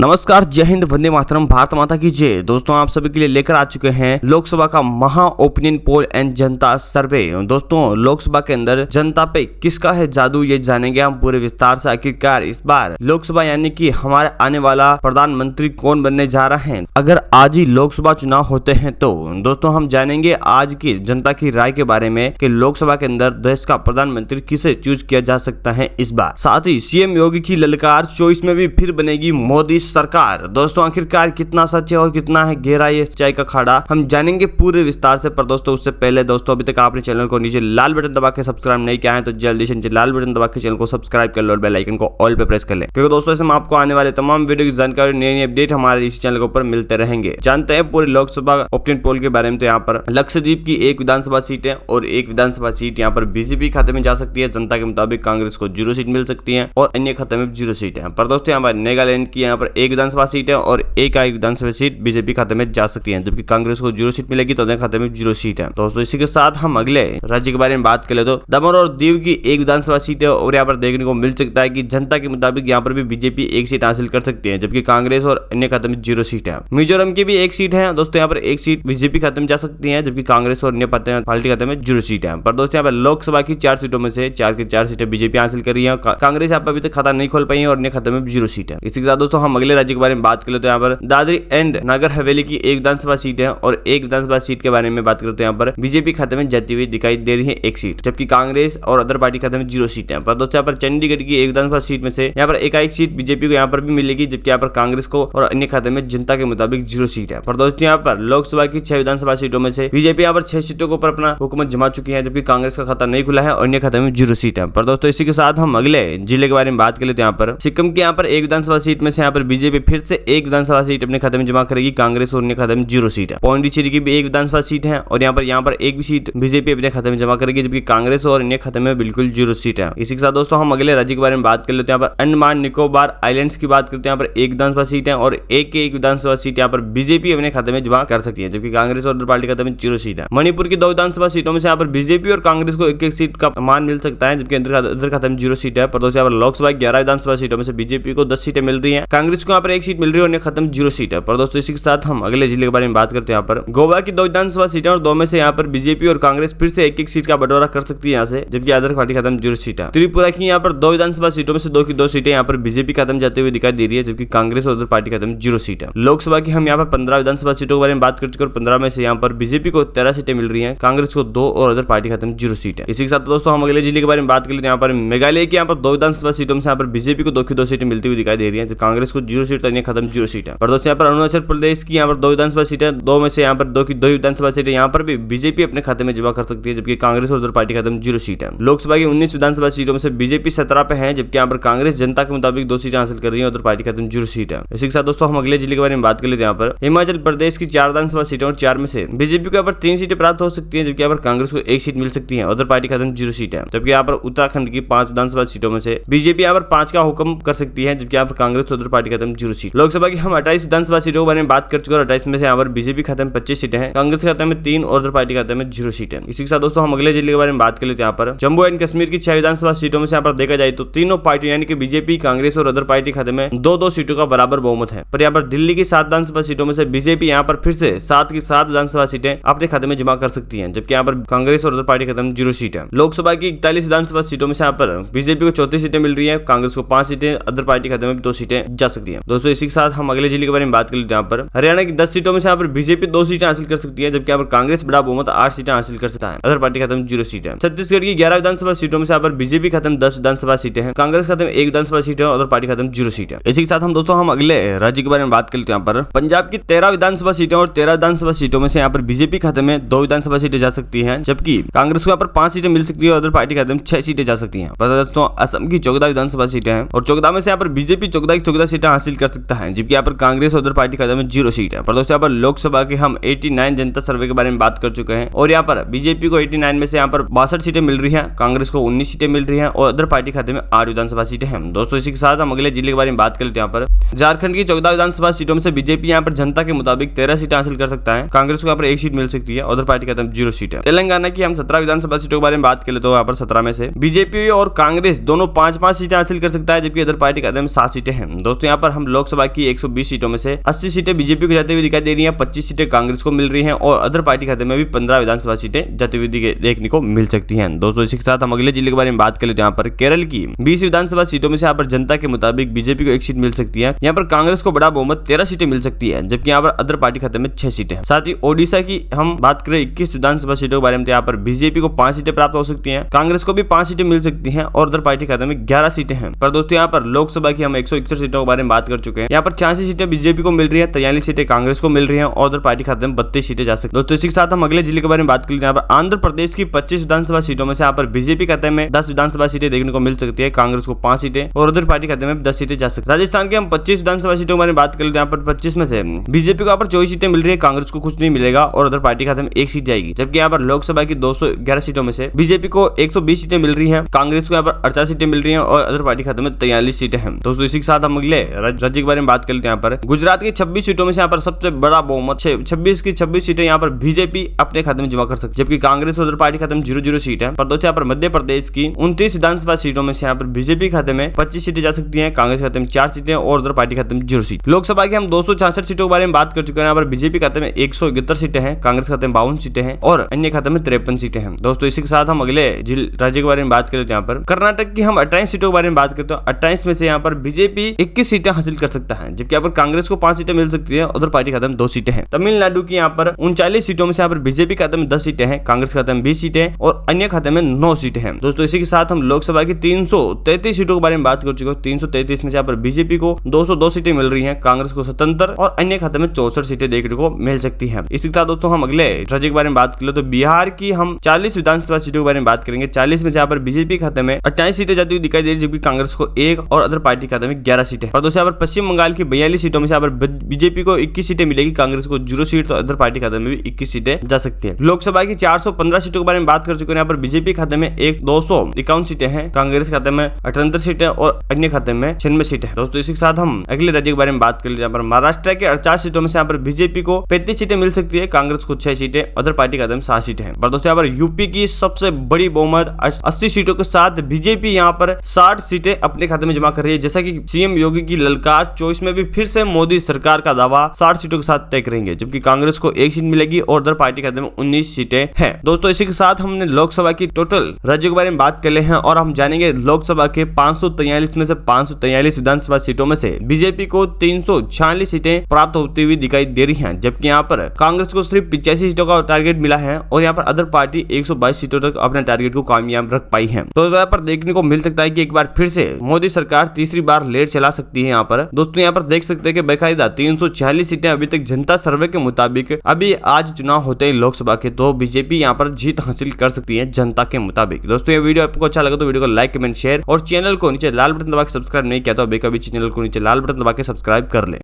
नमस्कार, जय हिंद, वंदे मातरम, भारत माता की जय। दोस्तों आप सभी के लिए लेकर आ चुके हैं लोकसभा का महा ओपिनियन पोल एंड जनता सर्वे। दोस्तों लोकसभा के अंदर जनता पे किसका है जादू, ये जानेंगे हम पूरे विस्तार से। आखिरकार इस बार लोकसभा यानी कि हमारे आने वाला प्रधानमंत्री कौन बनने जा रहा है। अगर आज ही लोकसभा चुनाव होते हैं तो दोस्तों हम जानेंगे आज की जनता की राय के बारे में कि लोकसभा के अंदर देश का प्रधानमंत्री किसे चूज किया जा सकता है इस बार। साथ ही सीएम योगी की ललकार 24 में भी फिर बनेगी मोदी सरकार। दोस्तों आखिरकार कितना सच है और कितना है गहरा ये सच्चाई का खाड़ा, हम जानेंगे पूरे विस्तार से। पर दोस्तों उससे पहले दोस्तों अभी तक आपने चैनल को नीचे लाल बटन दबा के सब्सक्राइब नहीं किया है तो जल्दी से नीचे लाल बटन दबा के चैनल को सब्सक्राइब कर लो और बेल आइकन को ऑल पे प्रेस कर ले, क्योंकि दोस्तों इसमें आपको आने वाले तमाम वीडियो की जानकारी, नई अपडेट हमारे इस चैनल के ऊपर मिलते रहेंगे। जानते हैं पूरे लोकसभा ओपिनियन पोल के बारे में। तो यहाँ पर लक्षद्वीप की एक विधानसभा सीट है और एक विधानसभा सीट यहाँ पर बीजेपी खाते में जा सकती है। जनता के मुताबिक कांग्रेस को 0 सीट मिल सकती है और अन्य खाते में 0 सीट है। पर दोस्तों यहाँ पर नागालैंड की यहाँ पर एक विधानसभा सीट है और एक विधानसभा सीट बीजेपी खाते में जा सकती है, जबकि कांग्रेस को 0 सीट मिलेगी तो खाते में 0 सीट है। दोस्तों इसी के साथ हम अगले राज्य के बारे में बात करें तो दमन और दीव की एक विधानसभा सीट है और यहाँ पर देखने को मिल सकता है कि जनता के मुताबिक यहाँ पर भी बीजेपी 1 सीट हासिल कर सकती है, जबकि कांग्रेस और अन्य खाते में 0 सीट है। मिजोरम की भी 1 सीट है दोस्तों, यहाँ पर 1 सीट बीजेपी खाते में जा सकती है, जबकि कांग्रेस और अन्य पार्टी खाते में 0 सीट है। पर दोस्तों यहाँ पर लोकसभा की 4 सीटों में से 4 की 4 सीटें बीजेपी हासिल कर रही है। कांग्रेस यहाँ पर अभी तक खाता नहीं खोल पाई है और अन्य खाते में 0 सीट है। इसी के साथ दोस्तों हम अगले राज्य के बारे में बात करें तो यहाँ पर दादरी एंड नगर हवेली की एक विधानसभा सीट है और एक विधानसभा सीट के बारे में बात करते हैं। यहाँ पर बीजेपी खाते में जाती हुई दिखाई दे रही है 1 सीट, जबकि कांग्रेस और अदर पार्टी खाते में 0 सीट है। पर दोस्तों यहाँ पर चंडीगढ़ की एक विधानसभा सीट में से यहाँ पर एक सीट बीजेपी को यहाँ पर भी मिलेगी, जबकि यहाँ पर कांग्रेस को और अन्य खाते में जनता के मुताबिक 0 सीट है। पर दोस्तों यहाँ पर लोकसभा की 6 विधानसभा सीटों में से बीजेपी यहाँ पर 6 सीटों के ऊपर अपना हुकूमत जमा चुकी है, जबकि कांग्रेस का खाता नहीं खुला है और अन्य खाते में 0 सीट है। पर दोस्तों इसी के साथ हम अगले जिले के बारे में बात कर लेते हैं। यहाँ पर सिक्किम की यहाँ पर एक विधानसभा सीट में से यहाँ पर बीजेपी फिर से एक विधानसभा सीट अपने खाते में जमा करेगी, कांग्रेस और अन्य खाते में 0 सीट है। पौंडीचेरी की भी एक विधानसभा सीट है और यहाँ पर एक भी सीट बीजेपी अपने खाते में जमा करेगी, जबकि कांग्रेस और अन्य खाते में बिल्कुल 0 सीट है। इसी के साथ दोस्तों हम अगले राज्य के बारे में बात कर लेते हैं। यहाँ पर अंडमान निकोबार आइलैंड्स की बात करते हैं। यहाँ पर एक विधानसभा सीट है और एक विधानसभा सीट यहाँ पर बीजेपी अपने खाते में जमा कर सकती है, जबकि कांग्रेस और पार्टी खाते में 0 सीट है। मणिपुर की 2 विधानसभा सीटों में से यहाँ पर बीजेपी और कांग्रेस को एक सीट का मान मिल सकता है, जबकि अदर खाते में 0 सीट है। पर दोस्तों यहाँ पर लोकसभा 11 विधानसभा सीटों में से बीजेपी को 10 सीटें मिल रही है, कांग्रेस को यहाँ पर 1 सीट मिल रही है और अन्य खाते में 0 सीट है। पर दोस्तों इसी के साथ हम अगले जिले के बारे में बात करते हैं। यहाँ पर गोवा की 2 विधानसभा सीटें और 2 में से यहाँ पर बीजेपी और कांग्रेस फिर से एक सीट का बंटवारा कर सकती है यहाँ से, जबकि अदर पार्टी खाते में 0 सीट है। त्रिपुरा की यहाँ पर 2 विधानसभा सीटों में से 2 की 2 सीटें यहाँ पर बीजेपी खाते में जाते हुए दिखाई दे रही है, जबकि कांग्रेस और अदर पार्टी खाते में 0 सीट है। लोकसभा की हम यहाँ पर 15 विधानसभा सीटों के बारे में बात कर चुके और 15 में से यहाँ पर बीजेपी को 13 सीटें मिल रही है, कांग्रेस को 2 और अदर पार्टी खाते में 0 सीट है। इसी के साथ दोस्तों हम अगले जिले के बारे में बात कर लेते हैं। यहाँ पर मेघालय की यहाँ पर 2 विधानसभा सीटों में से यहाँ पर बीजेपी को 2 की 2 सीटें मिलती हुई दिखाई दे रही है, जब कांग्रेस को 0 सीट अन्य खाते में 0 सीट है। पर दोस्तों यहाँ पर अरुणाचल प्रदेश की यहाँ पर 2 विधानसभा सीटें, 2 में से यहाँ पर 2 की 2 विधानसभा सीटें यहाँ पर भी बीजेपी अपने खाते में जमा कर सकती है, जबकि कांग्रेस और उधर पार्टी खाते में 0 सीट है। लोकसभा की 19 विधानसभा सीटों में से बीजेपी 17 पे है, जबकि यहाँ पर कांग्रेस जनता के मुताबिक 2 सीटें हासिल कर रही है, उधर पार्टी खाते में 0 सीट है। इसी के साथ दोस्तों हम अगले जिले के बारे में बात कर लेते हैं। यहाँ पर हिमाचल प्रदेश की 4 विधानसभा सीटें और 4 में से बीजेपी को यहाँ पर 3 सीटें प्राप्त हो सकती है, जबकि यहाँ पर कांग्रेस को 1 सीट मिल सकती है, उधर पार्टी खाते में 0 सीट है। जबकि यहाँ पर उत्तराखंड की 5 विधानसभा सीटों में से बीजेपी यहाँ पर 5 का हुक्म कर सकती है, जबकि यहाँ पर कांग्रेस उधर पार्टी खाते में 0 सीट। लोकसभा की हम 28 विधानसभा सीटों के बारे में बात कर चुके और 28 में से यहाँ पर बीजेपी खाते में 25 सीटें हैं, कांग्रेस खाते में 3 और उधर पार्टी खाते में 0 सीट है। इसी के साथ दोस्तों हम अगले जिले के बारे में बात कर लेते हैं। यहाँ पर जम्मू एंड कश्मीर की 6 विधानसभा सीटों में से यहाँ पर देखा जाए तो तीनों पार्टियों यानी कि बीजेपी, कांग्रेस और अदर पार्टी खाते में 2-2 सीटों का बराबर बहुमत है। पर यहाँ पर दिल्ली की 7 विधानसभा सीटों में से बीजेपी यहाँ पर फिर से 7 की 7 विधानसभा सीटें अपने खाते में जमा कर सकती है, जबकि यहाँ पर कांग्रेस और अदर पार्टी खाते में 0 सीट है। लोकसभा की 41 विधानसभा सीटों में से यहाँ पर बीजेपी को 34 सीटें मिल रही है, कांग्रेस को 5 सीटें, अदर पार्टी खाते में 2 सीटें जा सकती है। दोस्तों इसी के साथ हम अगले जिले के बारे में बात कर लेते हैं। यहाँ पर हरियाणा की 10 सीटों में से यहाँ पर बीजेपी 2 सीटें हासिल कर सकती है, जबकि यहाँ पर कांग्रेस बड़ा बहुमत 8 सीटें हासिल कर सकता है, अदर पार्टी खाते में 0 सीट है। छत्तीसगढ़ की 11 विधानसभा सीटों में से यहाँ पर बीजेपी खाते में 10 विधानसभा सीटें हैं, कांग्रेस खाते में 1 विधानसभा सीट है और अदर पार्टी खाते में 0 सीट है। इसी के साथ हम दोस्तों हम अगले राज्य के बारे में बात कर लेते हैं। यहाँ पर पंजाब की 13 विधानसभा सीटें और 13 विधानसभा सीटों में से यहाँ पर बीजेपी खाते में 2 विधानसभा सीटें जा सकती हैं, जबकि कांग्रेस को यहाँ पर 5 सीटें मिल सकती है और अदर पार्टी खाते में 6 सीटें जा सकती हैं। दोस्तों असम की 14 विधानसभा सीटें हैं और 14 में से यहाँ पर बीजेपी 14 की 14 सीटें हासिल कर सकता है, जबकि यहाँ पर कांग्रेस और अदर पार्टी खाते में 0 सीट है। पर दोस्तों यहाँ पर लोकसभा के हम 89 जनता सर्वे के बारे में बात कर चुके हैं और यहाँ पर बीजेपी को 89 में से यहाँ पर 62 सीटें मिल रही है, कांग्रेस को 19 सीटें मिल रही है और अदर पार्टी खाते में 8 विधानसभा सीटें हैं। दोस्तों इसी के साथ हम अगले जिले के बारे में बात कर लेते हैं। यहाँ पर झारखंड की 14 विधानसभा सीटों में से बीजेपी यहाँ पर जनता के मुताबिक 13 सीटें हासिल कर सकता है, कांग्रेस को यहाँ पर 1 सीट मिल सकती है, अदर पार्टी खाते में 0 सीट है। तेलंगाना की हम 17 विधानसभा सीटों के बारे में बात कर लेते हैं। यहाँ पर 17 में से बीजेपी और कांग्रेस दोनों 5-5 सीटें हासिल कर सकता है, जबकि अदर पार्टी खाते में 7 सीटें हैं। दोस्तों यहाँ पर और हम लोकसभा की 120 सीटों में से 80 सीटें बीजेपी को जाती हुई दिखाई दे रही है, 25 सीटें कांग्रेस को मिल रही है और अदर पार्टी खाते में भी 15 विधानसभा सीटें जाती हुई देखने को मिल सकती है। दोस्तों इसी के साथ हम अगले जिले के बारे में बात करें तो यहाँ पर केरल की 20 विधानसभा सीटों में से यहाँ पर जनता के मुताबिक बीजेपी को 1 सीट मिल सकती है। यहाँ पर कांग्रेस को बड़ा बहुमत 13 सीटें मिल सकती है, जबकि यहाँ पर अदर पार्टी खाते में 6 सीटें हैं। साथ ही ओडिशा की हम बात करें 21 विधानसभा सीटों के बारे में, यहाँ पर बीजेपी को 5 सीटें प्राप्त हो सकती है, कांग्रेस को भी 5 सीटें मिल सकती है और अदर पार्टी खाते में 11 सीटें हैं। पर दोस्तों यहाँ पर लोकसभा की हम 161 सीटों के बारे में बात कर चुके हैं। यहाँ पर 86 सीटें बीजेपी को मिल रही है, 43 सीटें कांग्रेस को मिल रही है और अदर पार्टी खाते में 32 सीटें जा सकती है। दोस्तों इसी के साथ हम अगले जिले के बारे में बात कर लेते हैं। यहाँ पर आंध्र प्रदेश की 25 विधानसभा सीटों में से यहाँ पर बीजेपी खाते में 10 विधानसभा सीटें देखने को मिल सकती है, कांग्रेस को 5 सीटें और अदर पार्टी खाते में 10 सीटें जा सकती है। राजस्थान के हम 25 विधानसभा सीटों के बारे में बात कर लेते हैं। यहाँ पर 25 में से बीजेपी को यहाँ पर 24 सीटें मिल रही है, कांग्रेस को कुछ नहीं मिलेगा और अदर पार्टी खाते में 1 सीट जाएगी। जबकि यहाँ पर लोकसभा की 211 सीटों में से बीजेपी को 120 सीटें मिल रही है, कांग्रेस को यहाँ पर 48 सीटें मिल रही है और अदर पार्टी खाते में 43 सीटें हैं। दोस्तों इसी के साथ हम अगले राज्य के बारे में बात कर लेते हैं। यहाँ पर गुजरात की 26 सीटों में से यहाँ पर सबसे बड़ा बहुमत 26 की 26 सीटें यहाँ पर बीजेपी अपने खाते में जमा कर सकती है, जबकि कांग्रेस और अदर पार्टी खाते में 0-0 सीट है। पर दोस्तों यहाँ पर मध्य प्रदेश की 29 विधानसभा सीटों में से यहाँ पर बीजेपी खाते में 25 सीटें जा सकती हैं, कांग्रेस खाते में 4 सीटें और अदर पार्टी खाते में 0 सीट। लोकसभा की हम 266 सीटों के बारे में बात कर चुके हैं। यहाँ पर बीजेपी खाते में 171 सीटें हैं, कांग्रेस खाते में 52 सीटें हैं और अन्य खाते में 53 सीटें हैं। दोस्तों इसी के साथ हम अगले राज्य के बारे में बात करें तो यहाँ पर कर्नाटक की हम 28 सीटों के बारे में बात करते हैं। 28 में से यहाँ पर बीजेपी 21 सीटें हासिल कर सकता है, जबकि यहाँ पर कांग्रेस को 5 सीटें मिल सकती है, उधर पार्टी खाते में 2 सीटें हैं। तमिलनाडु की यहाँ पर 39 सीटों में से यहाँ पर बीजेपी खाते में 10 सीटें हैं, कांग्रेस खाते में 20 सीटें और अन्य खाते में 9 सीटें हैं। दोस्तों इसी के साथ हम लोकसभा की 333 सीटों के बारे में बात कर चुके हैं। 333 में से यहाँ पर बीजेपी को 202 सीटें मिल रही है, कांग्रेस को 77 और अन्य खाते में 64 सीटें देखने को मिल सकती है। इसी के साथ दोस्तों हम अगले राज्य के बारे में बात करें तो बिहार की हम 40 विधानसभा सीटों के बारे में बात करेंगे। 40 में से यहाँ पर बीजेपी खाते में 28 सीटें जाती हुई दिखाई दे रही है, जबकि कांग्रेस को 1 और अदर पार्टी खाते में 11 सीटें। और दोस्तों यहाँ पर पश्चिम बंगाल की 42 सीटों में से यहाँ पर बीजेपी को 21 सीटें मिलेगी, कांग्रेस को 0 सीट तो अदर पार्टी खाते में भी 21 सीटें जा सकती है। लोकसभा की 415 सीटों के बारे में बात कर चुके हैं। यहाँ पर बीजेपी खाते में 251 सीटें हैं, कांग्रेस खाते में 78 सीटें और अन्य खाते में 96 सीटें हैं। दोस्तों इसी के साथ हम अगले राज्य के बारे में बात कर लेते हैं। यहाँ पर महाराष्ट्र के 48 सीटों में से यहाँ पर बीजेपी को 35 सीटें मिल सकती है, कांग्रेस को 6 सीटें, अदर पार्टी खाते में 7 सीटें हैं। पर दोस्तों यहाँ पर यूपी की सबसे बड़ी बहुमत 80 सीटों के साथ बीजेपी यहाँ पर 60 सीटें अपने खाते में जमा कर रही है। जैसा कि सीएम योगी की ललकार 24 में भी फिर से मोदी सरकार का दावा 60 सीटों के साथ तय करेंगे, जबकि कांग्रेस को 1 सीट मिलेगी और अदर पार्टी खाते में 19 सीटें हैं। दोस्तों इसी के साथ हमने लोकसभा की टोटल राज्यों के बारे में बात कर ले हैं और हम जानेंगे लोकसभा के 543 में से 543 विधानसभा सीटों में से बीजेपी को 346 सीटें प्राप्त होती हुई दिखाई दे रही हैं, जबकि यहाँ पर कांग्रेस को सिर्फ 85 सीटों का टारगेट मिला है और यहाँ पर अदर पार्टी 122 सीटों तक अपने टारगेट को कामयाब रख पाई है। तो यहाँ पर देखने को मिल सकता है कि एक बार फिर से मोदी सरकार तीसरी बार लेट चला सकती है। यहाँ पर दोस्तों यहाँ पर देख सकते हैं कि बेकायदा 346 सीटें अभी तक जनता सर्वे के मुताबिक अभी आज चुनाव होते हैं लोकसभा के, तो बीजेपी यहाँ पर जीत हासिल कर सकती है जनता के मुताबिक। दोस्तों ये वीडियो आपको अच्छा लगा तो वीडियो को लाइक कमेंट शेयर और चैनल को नीचे लाल बटन दबा के सब्सक्राइब नहीं किया तो अभी कभी चैनल को नीचे लाल बटन दबा के सब्सक्राइब कर ले।